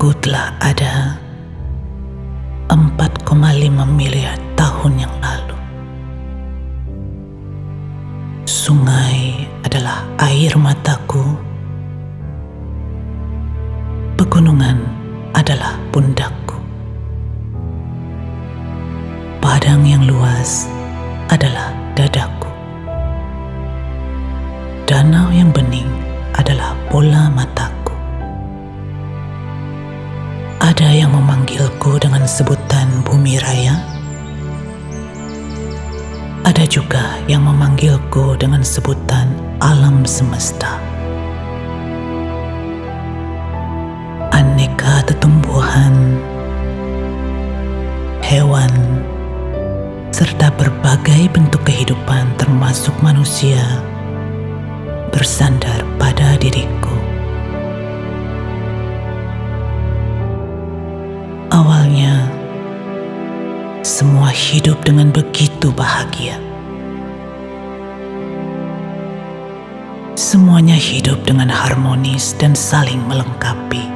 Aku telah ada 4,5 miliar tahun yang lalu. Sungai adalah air mataku. Pegunungan adalah pundakku. Padang yang luas adalah dadaku. Danau yang bening adalah bola mataku. Ada yang memanggilku dengan sebutan bumi raya. Ada juga yang memanggilku dengan sebutan alam semesta. Aneka tetumbuhan, hewan, serta berbagai bentuk kehidupan termasuk manusia bersandar pada diriku. Awalnya, semua hidup dengan begitu bahagia. Semuanya hidup dengan harmonis dan saling melengkapi.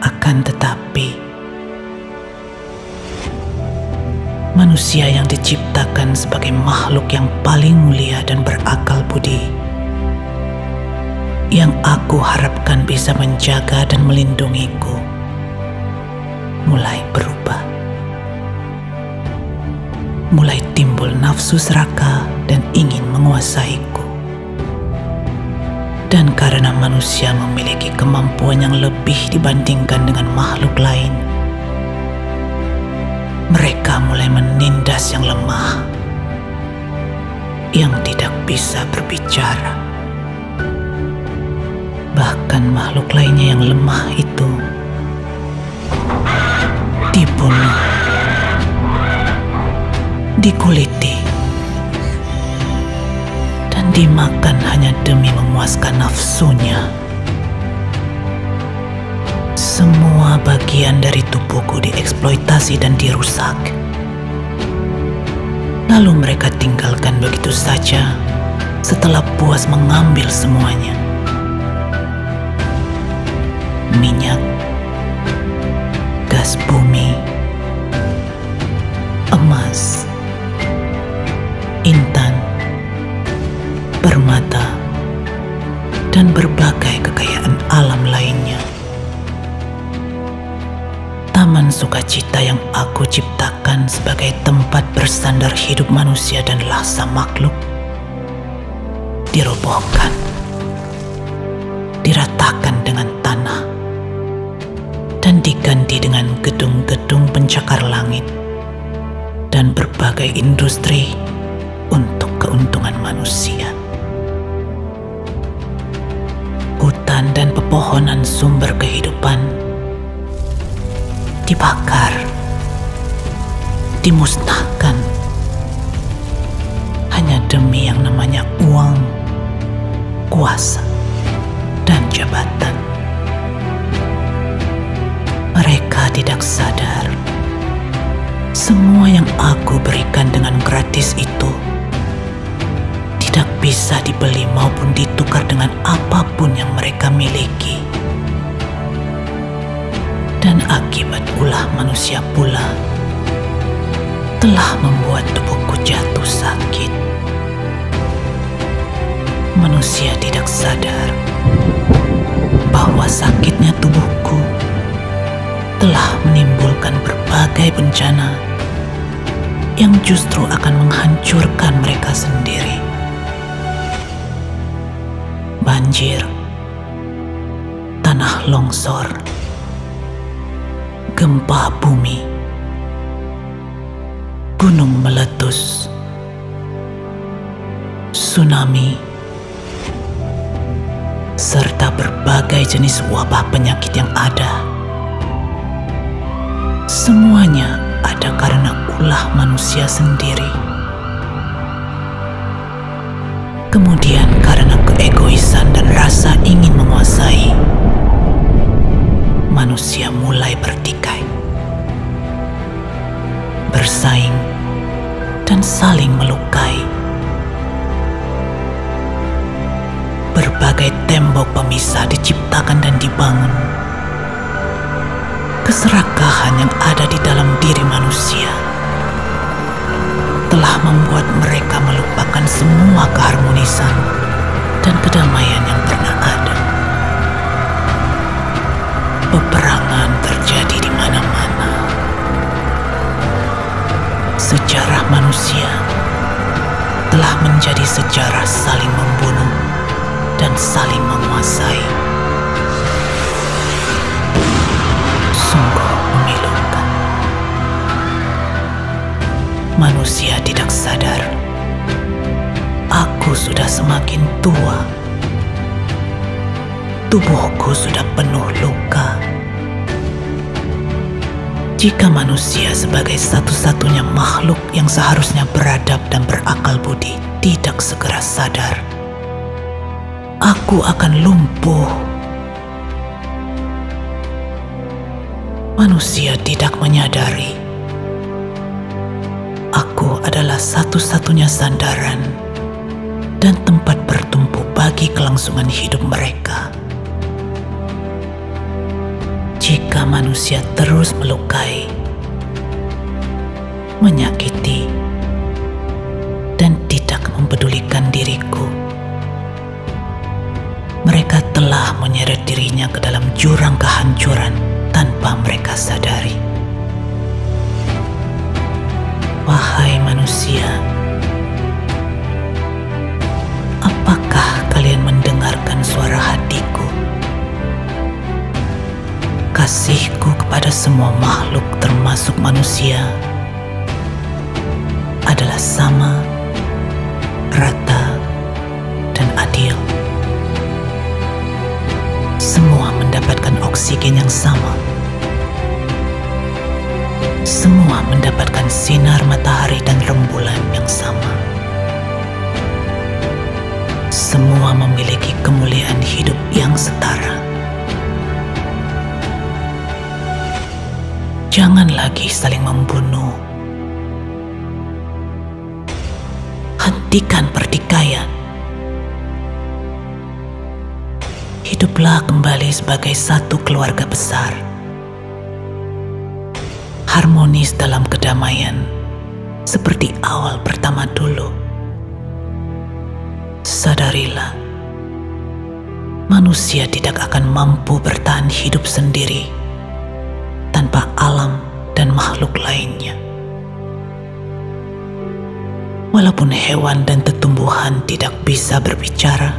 Akan tetapi, manusia yang diciptakan sebagai makhluk yang paling mulia dan berakal budi, yang aku harapkan bisa menjaga dan melindungiku, mulai berubah. Mulai timbul nafsu serakah dan ingin menguasaiku. Dan karena manusia memiliki kemampuan yang lebih dibandingkan dengan makhluk lain, mereka mulai menindas yang lemah, yang tidak bisa berbicara. Bahkan makhluk lainnya yang lemah itu dibunuh, dikuliti, dan dimakan hanya demi memuaskan nafsunya. Semua bagian dari tubuhku dieksploitasi dan dirusak. Lalu mereka tinggalkan begitu saja setelah puas mengambil semuanya. Minyak, gas bumi, emas, intan, permata, dan berbagai kekayaan alam lainnya. Taman sukacita yang aku ciptakan sebagai tempat bersandar hidup manusia dan lahsa makhluk dirobohkan, diratakan dengan tanah, dan diganti dengan gedung-gedung pencakar langit dan berbagai industri untuk keuntungan manusia. Hutan dan pepohonan sumber kehidupan dibakar, dimusnahkan, hanya demi yang namanya uang, kuasa, dan jabatan. Mereka tidak sadar semua yang aku berikan dengan gratis itu tidak bisa dibeli maupun ditukar dengan apapun yang mereka miliki. Dan akibat ulah manusia pula telah membuat tubuhku jatuh sakit. Manusia tidak sadar bahwa sakitnya tubuhku telah menimbulkan berbagai bencana yang justru akan menghancurkan mereka sendiri. Banjir, tanah longsor, gempa bumi, gunung meletus, tsunami, serta berbagai jenis wabah penyakit yang ada. Semuanya ada karena ulah manusia sendiri. Kemudian karena keegoisan dan rasa ingin menguasai, manusia mulai bertikai, bersaing, dan saling melukai. Berbagai tembok pemisah diciptakan dan dibangun, keserakahan yang ada di dalam diri manusia telah membuat mereka melupakan semua keharmonisan dan kedamaian yang pernah ada. Peperangan terjadi di mana-mana. Sejarah manusia telah menjadi sejarah saling membunuh dan saling menguasai. Sungguh memilukan. Manusia tidak sadar, aku sudah semakin tua. Tubuhku sudah penuh luka. Jika manusia sebagai satu-satunya makhluk yang seharusnya beradab dan berakal budi tidak segera sadar, aku akan lumpuh. Manusia tidak menyadari aku adalah satu-satunya sandaran dan tempat bertumpu bagi kelangsungan hidup mereka. Jika manusia terus melukai, menyakiti, dan tidak mempedulikan diriku, mereka telah menyeret dirinya ke dalam jurang kehancuran tanpa mereka sadari. Wahai manusia, apakah kalian mendengarkan suara hatiku? Kasihku kepada semua makhluk termasuk manusia adalah sama, rata, dan adil. Semua mendapatkan oksigen yang sama. Semua mendapatkan sinar matahari dan rembulan yang sama. Semua memiliki kemuliaan hidup yang setara. Jangan lagi saling membunuh. Hentikan pertikaian. Hiduplah kembali sebagai satu keluarga besar, harmonis dalam kedamaian seperti awal pertama dulu. Sadarilah, manusia tidak akan mampu bertahan hidup sendiri tanpa alam dan makhluk lainnya. Walaupun hewan dan tumbuhan tidak bisa berbicara,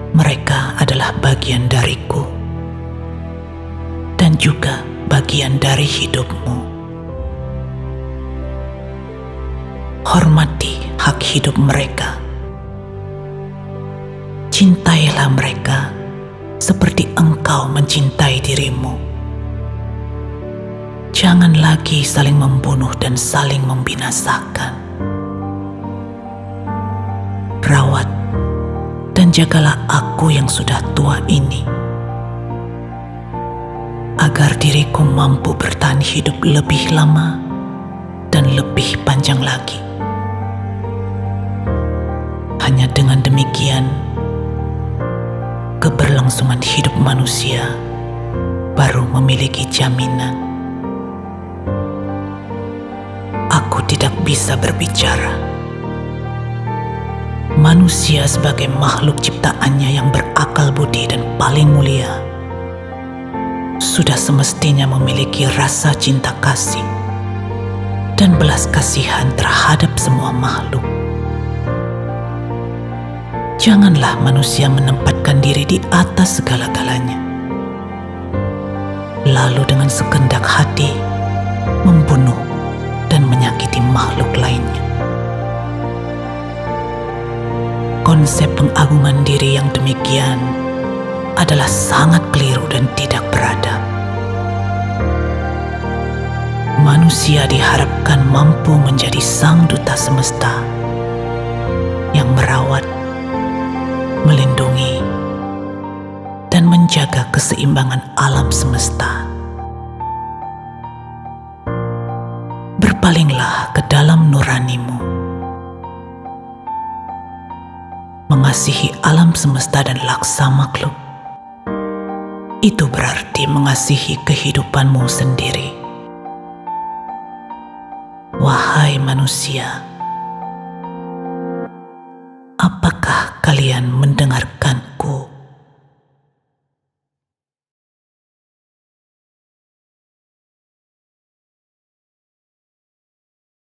mereka adalah bagian dariku dan juga bagian dari hidupmu. Hormati hak hidup mereka. Cintailah mereka seperti engkau mencintai dirimu. Jangan lagi saling membunuh dan saling membinasakan. Rawat dan jagalah aku yang sudah tua ini, agar diriku mampu bertahan hidup lebih lama dan lebih panjang lagi. Hanya dengan demikian, keberlangsungan hidup manusia baru memiliki jaminan. Aku tidak bisa berbicara. Manusia sebagai makhluk ciptaannya yang berakal budi dan paling mulia sudah semestinya memiliki rasa cinta kasih dan belas kasihan terhadap semua makhluk. Janganlah manusia menempatkan diri di atas segala-galanya, lalu dengan sekendak hati membunuh dan menyakiti makhluk lainnya. Konsep pengagungan diri yang demikian adalah sangat keliru dan tidak beradab. Manusia diharapkan mampu menjadi sang duta semesta yang merawat, melindungi, dan menjaga keseimbangan alam semesta. Berpalinglah ke dalam nuranimu. mengasihi alam semesta dan laksa makhluk, itu berarti mengasihi kehidupanmu sendiri. Wahai manusia, apakah kalian mendengar